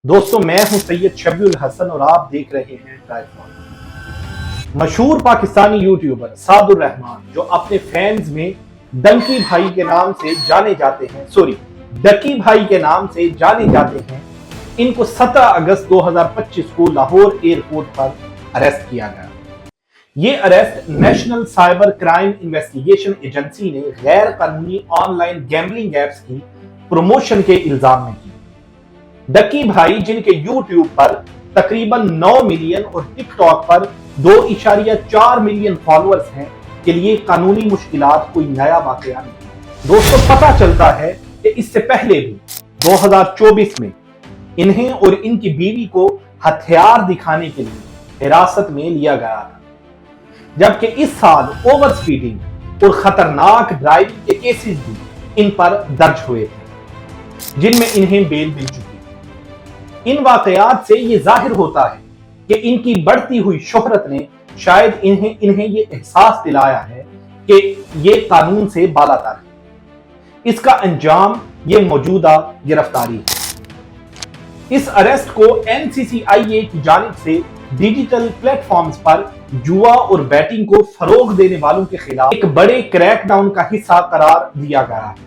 دوستو میں ہوں سید شبی الحسن اور آپ دیکھ رہے ہیں ٹرائیپوڈ۔ مشہور پاکستانی یوٹیوبر سعد الرحمان جو اپنے فینز میں ڈنکی بھائی کے نام سے جانے جاتے ہیں ڈکی بھائی کے نام سے جانے جاتے ہیں، ان کو 17 اگست 2025 کو لاہور ایئرپورٹ پر اریسٹ کیا گیا۔ یہ arrest national cyber crime investigation agency نے غیر قانونی آن لائن گیمبلنگ ایپس کی پروموشن کے الزام میں کی۔ ڈکی بھائی جن کے یوٹیوب پر تقریباً 9 ملین اور ٹک ٹاک پر 2.4 ملین فالوورز ہیں، کے لیے قانونی مشکلات کوئی نیا واقعہ نہیں۔ دوستو پتہ چلتا ہے کہ اس سے پہلے بھی 2024 میں انہیں اور ان کی بیوی کو ہتھیار دکھانے کے لیے حراست میں لیا گیا تھا، جبکہ اس سال اوور سپیڈنگ اور خطرناک ڈرائیونگ کے کیسز بھی ان پر درج ہوئے تھے، جن میں انہیں بیل مل چکی۔ ان واقعات سے یہ ظاہر ہوتا ہے کہ ان کی بڑھتی ہوئی شہرت نے شاید انہیں یہ احساس دلایا ہے کہ یہ قانون سے بالاتر ہے۔ اس کا انجام یہ موجودہ گرفتاری ہے۔ اس اریسٹ کو NCCIA کی جانب سے ڈیجیٹل پلیٹ فارمز پر جوا اور بیٹنگ کو فروغ دینے والوں کے خلاف ایک بڑے کریک ڈاؤن کا حصہ قرار دیا گیا ہے۔